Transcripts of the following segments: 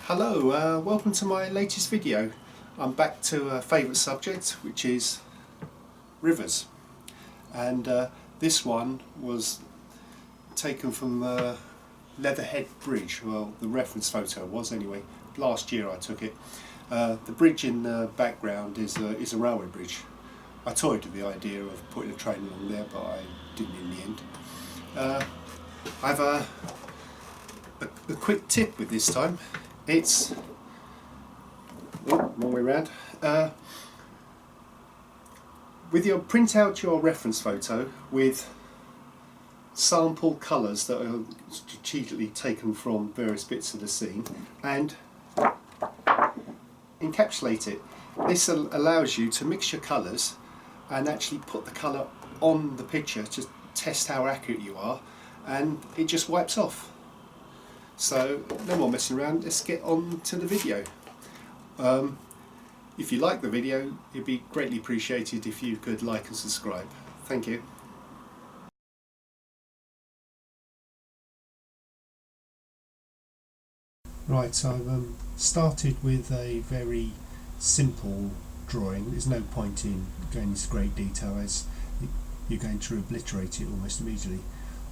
Hello, welcome to my latest video. I'm back to a favourite subject, which is rivers, and this one was taken from Leatherhead Bridge. Well, the reference photo was anyway. Last year I took it. The bridge in the background is a railway bridge. I toyed with the idea of putting a train along there, but I didn't in the end. I have a quick tip with this time. It's wrong way round. Print out your reference photo with sample colours that are strategically taken from various bits of the scene and encapsulate it. This allows you to mix your colours and actually put the colour on the picture to test how accurate you are, and it just wipes off. So no more messing around, let's get on to the video. If you like the video, it'd be greatly appreciated if you could like and subscribe. Thank you. Right, so I've started with a very simple drawing. There's no point in going into great detail as you're going to obliterate it almost immediately.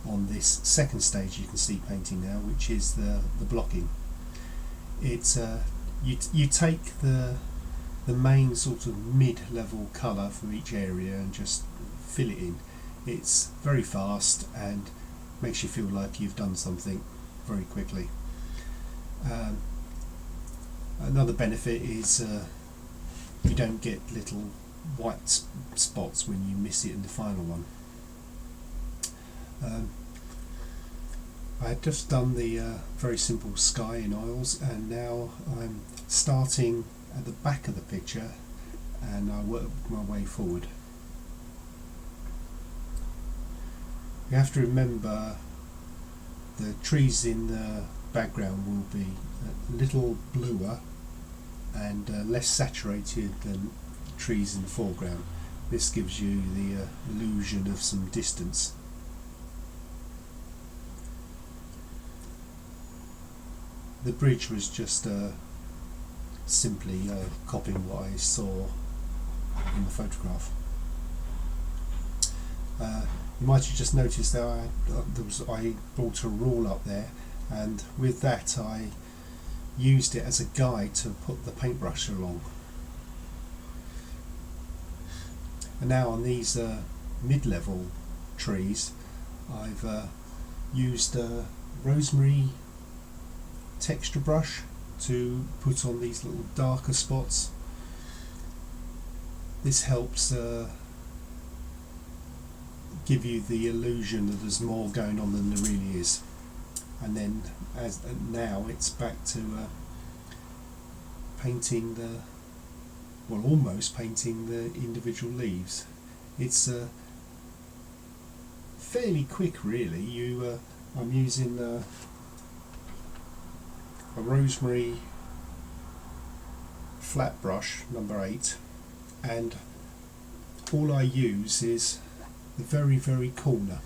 On this second stage you can see painting now, which is the blocking. It's you take the main sort of mid-level colour from each area and just fill it in. It's very fast and makes you feel like you've done something very quickly. Another benefit is you don't get little white spots when you miss it in the final one. I had just done the very simple sky in oils, and now I'm starting at the back of the picture and I work my way forward. You have to remember the trees in the background will be a little bluer and less saturated than trees in the foreground. This gives you the illusion of some distance. The bridge was just simply copying what I saw in the photograph. You might have just noticed that I brought a rule up there, and with that I used it as a guide to put the paintbrush along. And now on these mid-level trees I've used a rosemary texture brush to put on these little darker spots. This helps give you the illusion that there's more going on than there really is. And then now it's back to painting almost painting the individual leaves. It's fairly quick really. I'm using a rosemary flat brush number 8, and all I use is the very corner.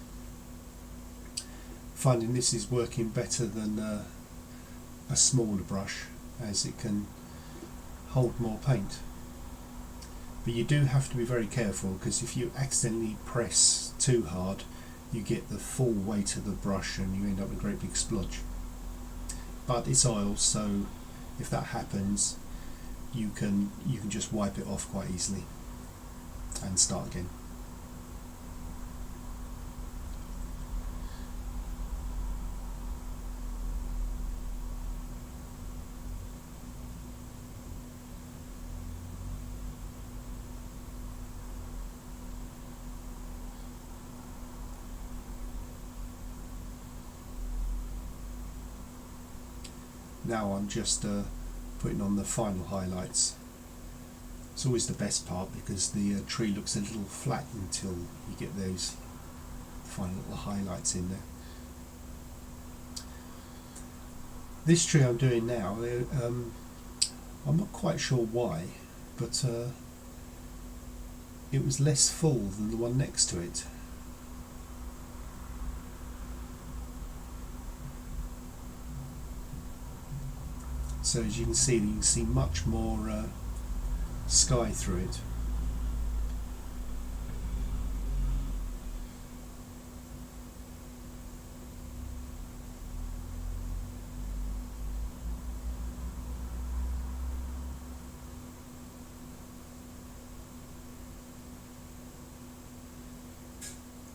Finding this is working better than a smaller brush, as it can hold more paint. But you do have to be very careful, because if you accidentally press too hard you get the full weight of the brush and you end up with a great big splodge. But it's oil, so if that happens you can just wipe it off quite easily and start again. Now I'm just putting on the final highlights. It's always the best part, because the tree looks a little flat until you get those final little highlights in there. This tree I'm doing now, I'm not quite sure why, but it was less full than the one next to it. So as you can see much more sky through it.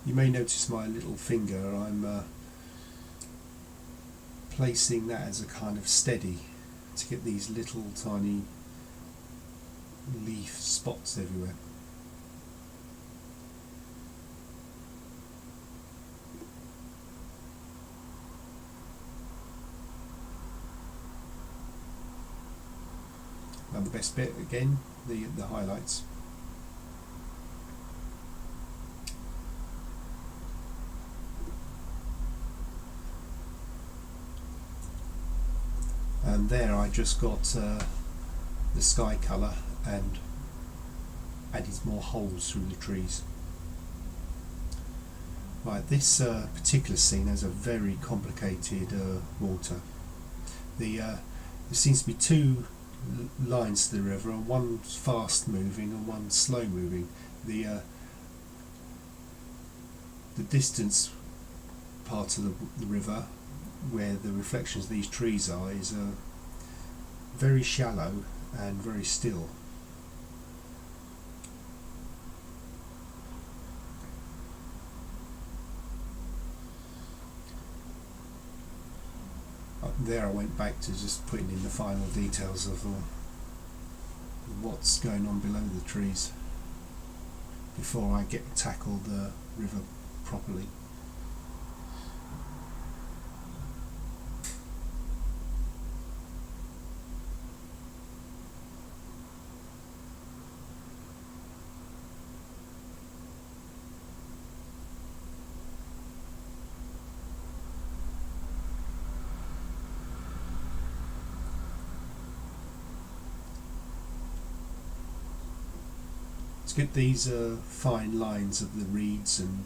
You may notice my little finger, I'm placing that as a kind of steady to get these little tiny leaf spots everywhere. And the best bit again, the highlights. And there I just got the sky colour and added more holes through the trees. Right, this particular scene has a very complicated water. There seems to be two lines to the river, and one's fast moving and one's slow moving. The distance part of the river, where the reflections of these trees are, is very shallow and very still. There I went back to just putting in the final details of what's going on below the trees before I tackle the river properly. To get these fine lines of the reeds and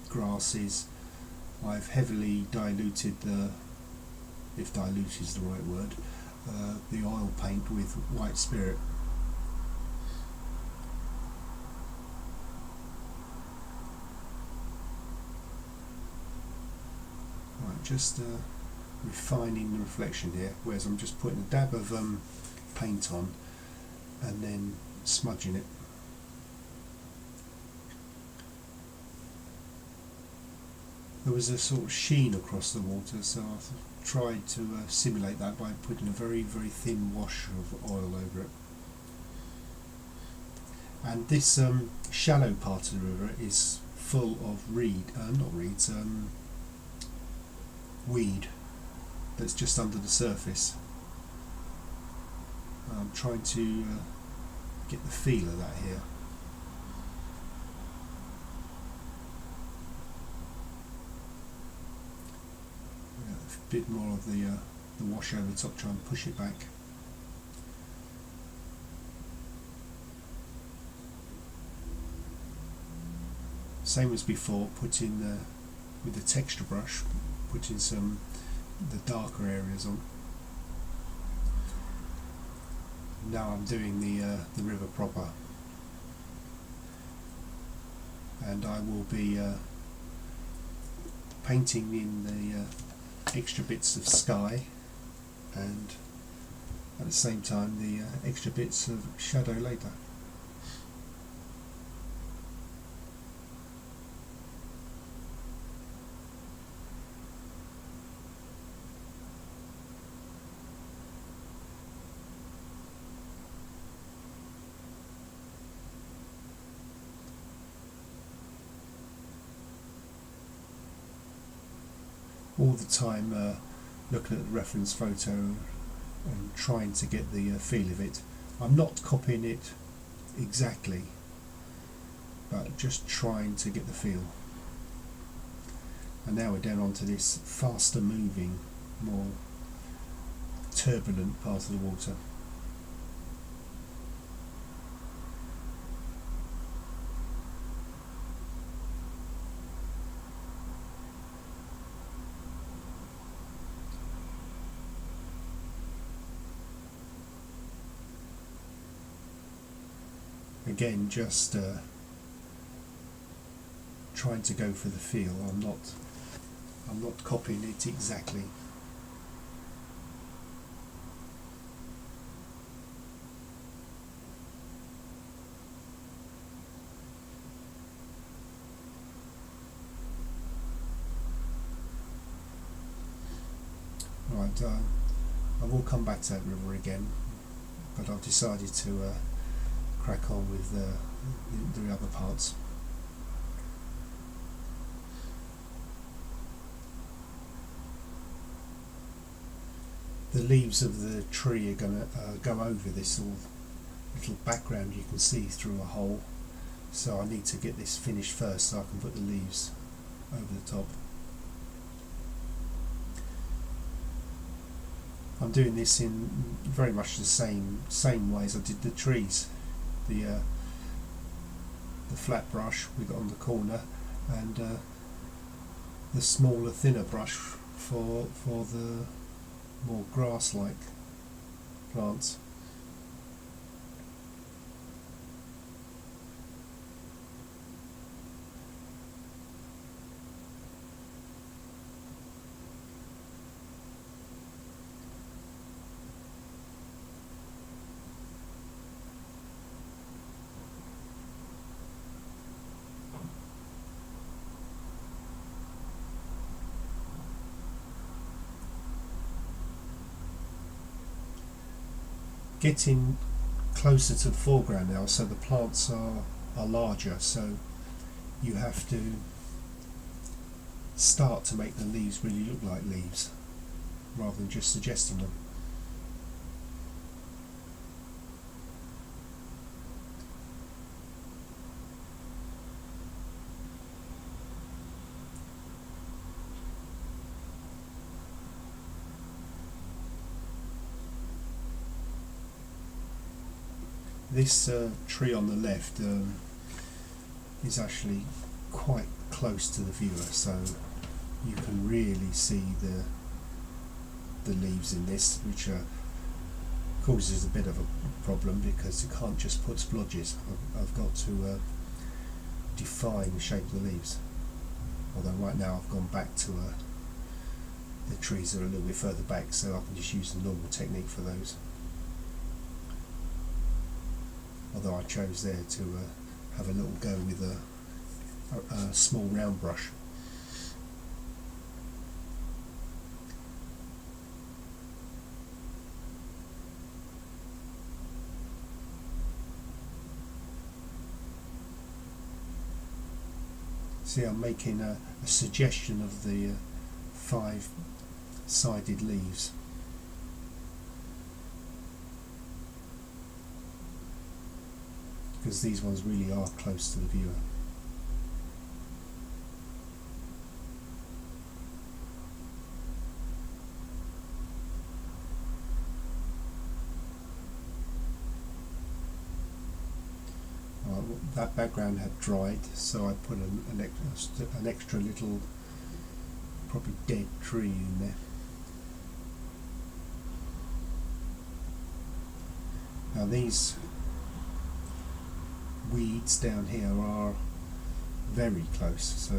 grasses, I've heavily diluted if dilute is the right word, the oil paint with white spirit. Right, just refining the reflection here, whereas I'm just putting a dab of paint on and then smudging it. There was a sort of sheen across the water, so I tried to simulate that by putting a very, very thin wash of oil over it. And this shallow part of the river is full of weed that's just under the surface. I'm trying to get the feel of that here. A bit more of the wash over the top, try and push it back. Same as before, putting with the texture brush, putting the darker areas on. Now I'm doing the river proper, and I will be painting in the extra bits of sky, and at the same time the extra bits of shadow later. All the time looking at the reference photo and trying to get the feel of it. I'm not copying it exactly, but just trying to get the feel. And now we're down onto this faster moving, more turbulent part of the water. Again, just trying to go for the feel. I'm not copying it exactly. Right, I will come back to that river again, but I've decided to crack on with the other parts. The leaves of the tree are going to go over this little background you can see through a hole, so I need to get this finished first so I can put the leaves over the top. I'm doing this in very much the same way as I did the trees. The flat brush we got on the corner, and the smaller, thinner brush for the more grass-like plants. Getting closer to the foreground now, so the plants are larger, so you have to start to make the leaves really look like leaves rather than just suggesting them. This tree on the left is actually quite close to the viewer, so you can really see the leaves in this, which causes a bit of a problem because you can't just put splodges. I've got to define the shape of the leaves. Although right now I've gone back to the trees are a little bit further back, so I can just use the normal technique for those. Although I chose there to have a little go with a small round brush. See, I'm making a suggestion of the 5-sided leaves. Because these ones really are close to the viewer. That background had dried, so I put an extra little, probably dead tree in there. Now these weeds down here are very close, so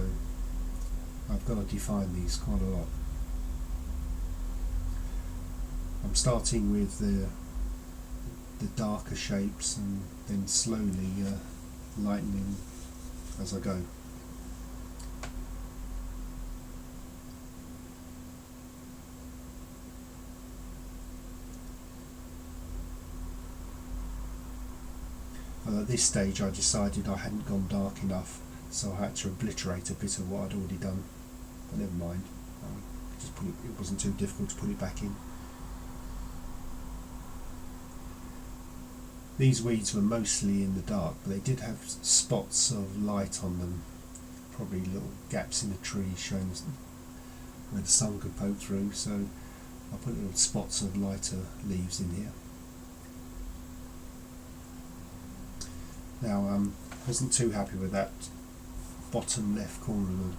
I've got to define these quite a lot. I'm starting with the darker shapes and then slowly lightening as I go. At this stage I decided I hadn't gone dark enough, so I had to obliterate a bit of what I'd already done, but never mind, it wasn't too difficult to put it back in. These weeds were mostly in the dark, but they did have spots of light on them, probably little gaps in the tree showing where the sun could poke through, so I put little spots of lighter leaves in here. Now I wasn't too happy with that bottom left corner of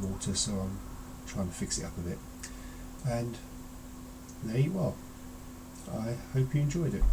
the water, so I'm trying to fix it up a bit. And there you are. I hope you enjoyed it.